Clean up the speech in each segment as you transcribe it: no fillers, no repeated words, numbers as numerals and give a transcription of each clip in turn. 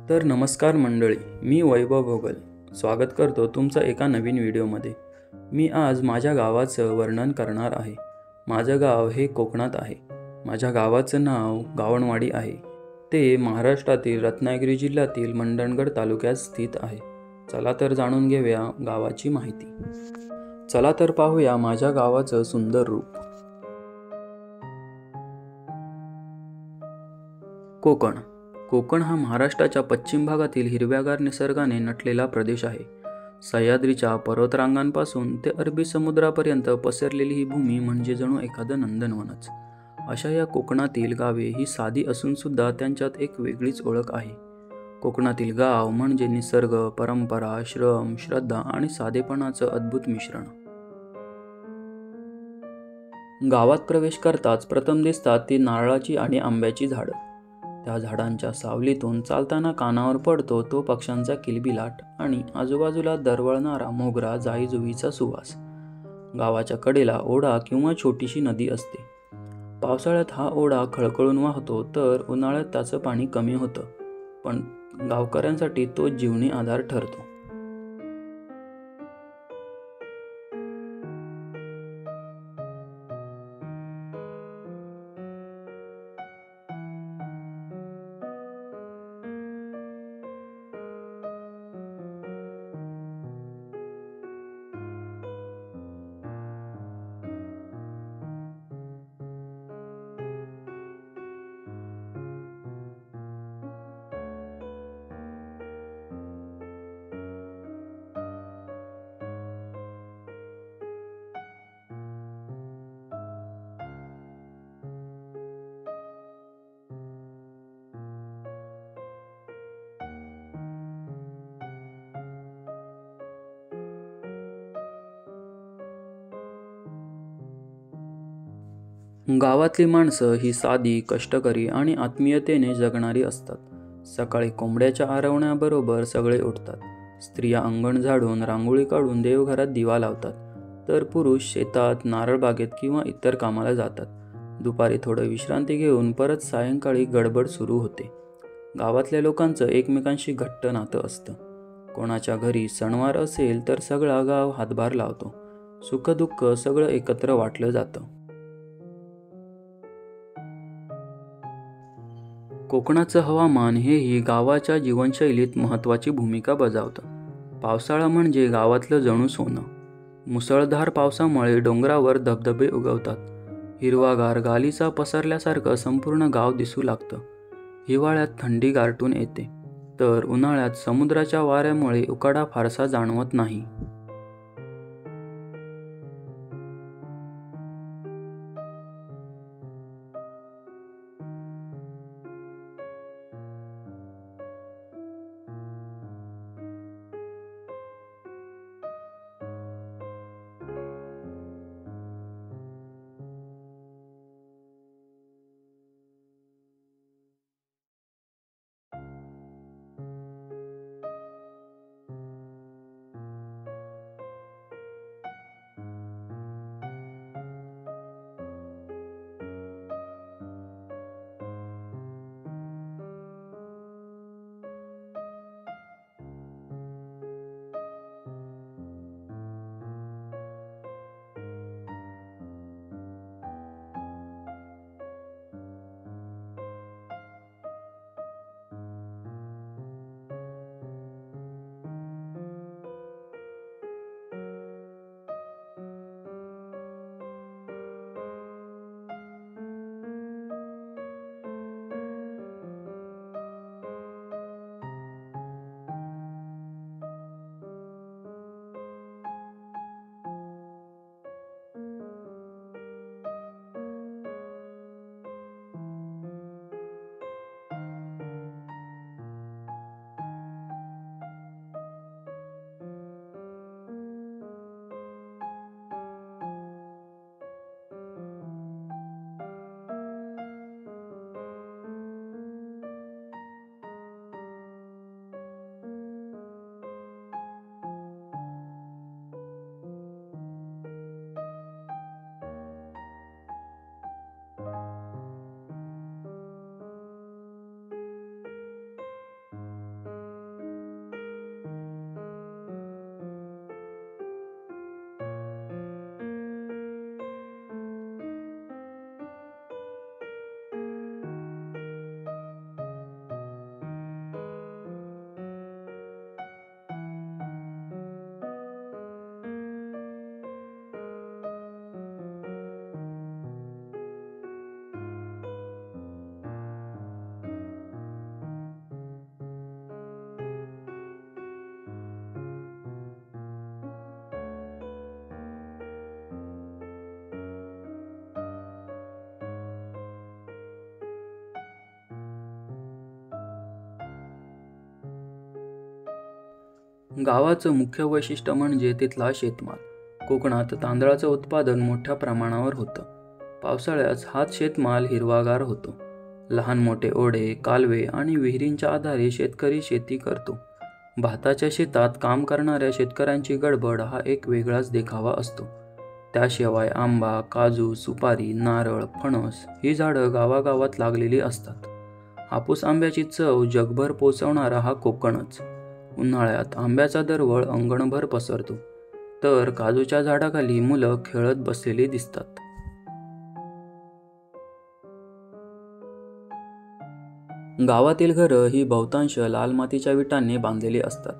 तर नमस्कार मंडळी, मी वैभव भोगल स्वागत करतो तुमचं एका नवीन व्हिडिओमध्ये। मी आज माझ्या गावाचं वर्णन करणार आहे। माझं गाव हे कोकणात आहे। माझ्या गावाचं नाव गावणवाडी आहे। ते महाराष्ट्रातील रत्नागिरी जिल्ह्यातील मंडणगड तालुक्यात स्थित आहे। चला तर जाणून घेऊया गावाची माहिती। चला तर पाहूया माझ्या गावाचं सुंदर रूप। कोकण हा महाराष्ट्राच्या पश्चिम भागातील हिरव्यागार निसर्गाने नटलेला प्रदेश आहे। सह्याद्रीच्या पर्वतरांगांपासून ते अरबी समुद्रापर्यंत पसरलेली ही भूमी म्हणजे जणू एखादं नंदनवनच। अशा या कोकणातील गावे ही साधी असून सुद्धा त्यांच्यात एक वेगळीच ओळख आहे। कोकणातील गाव म्हणजे निसर्ग, परंपरा, श्रम, श्रद्धा आणि साधेपणाचं अद्भुत मिश्रण। गावात प्रवेश करताच प्रथम दिसतात ती नारळाची आणि आंब्याची झाडं। त्या झाडांच्या सावलीतून चालताना कानावर पडतो तो पक्ष्यांचा किलबिलाट आणि आजूबाजूला दरवळणारा मोगरा जाईजुईचा सुवास। गावाच्या कडेला ओढा किंवा छोटीशी नदी असते। पावसाळ्यात हा ओढा खळखळून वाहतो तर उन्हाळ्यात त्याचं पाणी कमी होतं, पण गावकऱ्यांसाठी तो जीवनी आधार ठरतो। गावातली माणसं ही साधी, कष्टकरी आणि आत्मीयतेने जगणारी असतात। सकाळी कोंबड्याच्या आरवण्याबरोबर सगळे उठतात। स्त्रिया अंगण झाडून, रांगोळी काढून देवघरात दिवा लावतात, तर पुरुष शेतात, नारळ बागेत किंवा इतर कामाला जातात। दुपारी थोडं विश्रांती घेऊन परत सायंकाळी गडबड सुरू होते। गावातल्या लोकांचं एकमेकांशी घट्ट नातं असतं। कोणाच्या घरी सणवार असेल तर सगळा गाव हातभार लावतो। सुखदुःख सगळं एकत्र वाटलं जातं। कोकणाचं हवामान हेही गावाच्या जीवनशैलीत महत्त्वाची भूमिका बजावतं। पावसाळा म्हणजे गावातलं जणू सोनं। मुसळधार पावसामुळे डोंगरावर धबधबे उगवतात। हिरवागार गालीचा पसरल्यासारखं संपूर्ण गाव दिसू लागतं। हिवाळ्यात थंडी गारठून येते, तर उन्हाळ्यात समुद्राच्या वाऱ्यामुळे उकाडा फारसा जाणवत नाही। गावाचं मुख्य वैशिष्ट्य म्हणजे तिथला शेतमाल. कोकणात तांदळाचं उत्पादन मोठ्या प्रमाणावर होतं. पावसाळ्यात हाच शेतमाल हिरवागार होतो. लहान मोठे ओढे, कालवे आणि विहिरींच्या आधारे शेतकरी शेती करतो. भाताच्या शेतात काम करणाऱ्या शेतकऱ्यांची गडबड हा एक वेगळाच देखावा असतो. त्याशिवाय आंबा, काजू, सुपारी, नारळ, फणस ही झाडं गावागावात लागलेली असतात. हापूस आंब्याची चव जगभर पोचवणारा हा कोकणच. उन्हाळ्यात आंब्याचा दरवळ अंगणभर पसरतो, तर काजूच्या झाडाखाली मुलं खेळत बसलेली दिसतात. गावातील घरं ही बहुतांश लाल मातीच्या विटांनी बांधलेली असतात.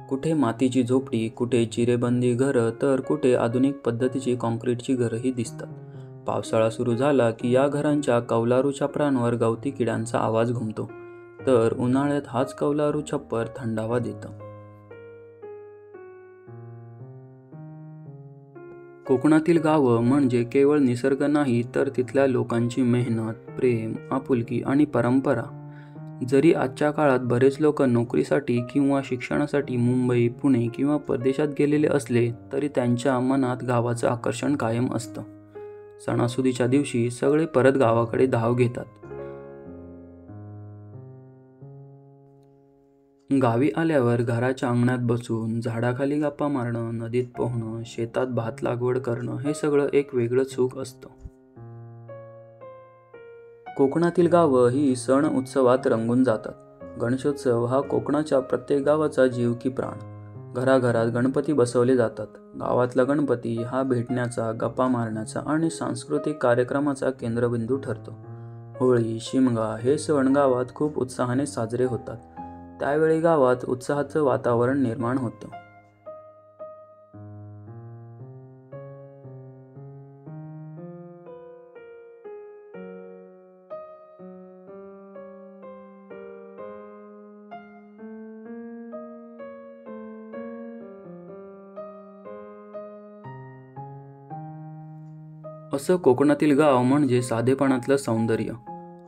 कुठे मातीची झोपडी, कुठे चिरेबंदी घरं, तर कुठे आधुनिक पद्धतीची काँक्रीटची घरंही दिसतात. पावसाळा सुरू झाला की या घरांच्या कौलारू छपरांवर गवती किड्यांचा आवाज घुमतो, तर उन्हाळ्यात हाच कौलारू छप्पर थंडावा देतं. कोकणातील गावं म्हणजे केवळ निसर्ग नाही, तर तिथल्या लोकांची मेहनत, प्रेम, आपुलकी आणि परंपरा. जरी आजच्या काळात बरेच लोक नोकरीसाठी किंवा शिक्षणासाठी मुंबई, पुणे किंवा परदेशात गेलेले असले, तरी त्यांच्या मनात गावाचं आकर्षण कायम असतं. सणासुदीच्या दिवशी सगळे परत गावाकडे धाव घेतात. गावी आल्यावर घराच्या अंगणात बसून झाडाखाली गप्पा मारणं, नदीत पोहणं, शेतात भात लागवड करणं हे सगळं एक वेगळंच सुख असतं. कोकणातील गावं ही सण उत्सवात रंगून जातात. गणेशोत्सव हा कोकणाच्या प्रत्येक गावाचा जीव की प्राण. घराघरात गणपती बसवले जातात. गावातला गणपती हा भेटण्याचा, गप्पा मारण्याचा आणि सांस्कृतिक कार्यक्रमाचा केंद्रबिंदू ठरतो. होळी, शिमगा हे सण गावात खूप उत्साहाने साजरे होतात. त्यावेळी गावात उत्साहाचं वातावरण निर्माण होतं. असं कोकणातील गाव म्हणजे साधेपणातलं सौंदर्य.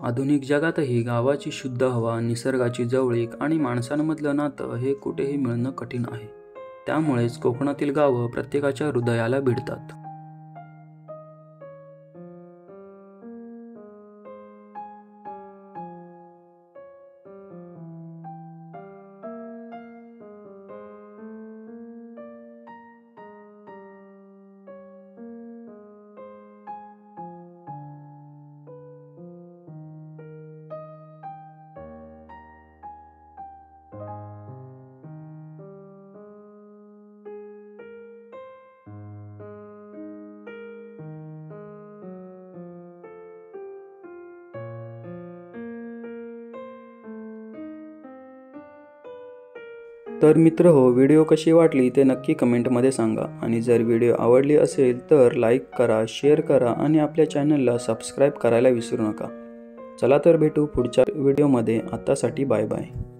आधुनिक जगातही गावाची शुद्ध हवा, निसर्गाची जवळीक आणि माणसांमधलं नातं हे कुठेही मिळणं कठीण आहे. त्यामुळेच कोकणातील गावं प्रत्येकाच्या हृदयाला भिडतात. तर मित्र हो, व्हिडिओ कशी वाटली ते नक्की कमेंटमध्ये सांगा. आणि जर व्हिडिओ आवडली असेल तर लाईक करा, शेअर करा आणि आपल्या चॅनलला सबस्क्राईब करायला विसरू नका. चला तर भेटू पुढच्या व्हिडिओमध्ये. आतासाठी बाय बाय.